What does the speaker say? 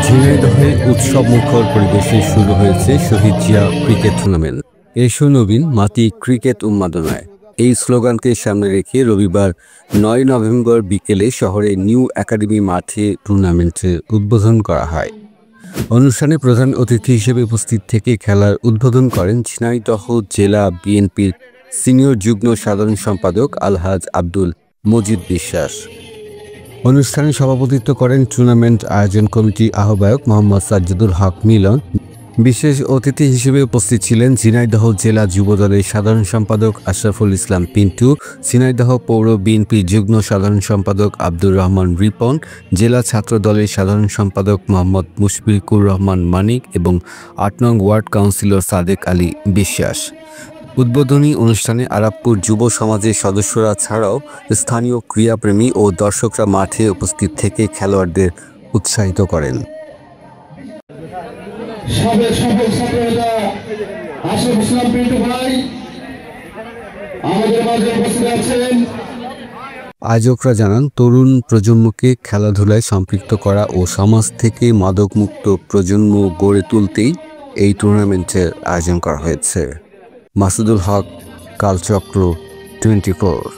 ঝিনাইদহে উৎসবমুখর পরিবেশে শুরু হয়েছে শহীদ জিয়া ক্রিকেট টুর্নামেন্ট। এসো নবীন মাতি ক্রিকেট উন্মাদনায়, এই স্লোগানকে সামনে রেখে রবিবার ৯ নভেম্বর বিকেলে শহরের নিউ একাডেমি মাঠে টুর্নামেন্টের উদ্বোধন করা হয়। অনুষ্ঠানে প্রধান অতিথি হিসেবে উপস্থিত থেকে খেলার উদ্বোধন করেন ঝিনাইদহ জেলা বিএনপির সিনিয়র যুগ্ম সাধারণ সম্পাদক আলহাজ আব্দুল মজিদ বিশ্বাস। অনুষ্ঠানে সভাপতিত্ব করেন টুর্নামেন্ট আয়োজন কমিটির আহ্বায়ক মোহাম্মদ সাজ্জাদুল হক মিলন। বিশেষ অতিথি হিসেবে উপস্থিত ছিলেন ঝিনাইদহ জেলা যুবদলের সাধারণ সম্পাদক আশরাফুল ইসলাম পিন্টু, ঝিনাইদহ পৌর বিএনপির যুগ্ম সাধারণ সম্পাদক আব্দুর রহমান রিপন, জেলা ছাত্র দলের সাধারণ সম্পাদক মোহাম্মদ মুশফিকুর রহমান মানিক এবং ৮ নং ওয়ার্ড কাউন্সিলর সাদেক আলী বিশ্বাস। উদ্বোধনী অনুষ্ঠানে আরাপপুর যুব সমাজের সদস্যরা ছাড়াও স্থানীয় ক্রীড়াপ্রেমী ও দর্শকরা মাঠে উপস্থিত থেকে খেলোয়াড়দের উৎসাহিত করেন। আয়োজকরা জানান, তরুণ প্রজন্মকে খেলাধুলায় সম্পৃক্ত করা ও সমাজ থেকে মাদকমুক্ত প্রজন্ম গড়ে তুলতেই এই টুর্নামেন্টের আয়োজন করা হয়েছে। মাসুদুল হক, কালচক্র 24।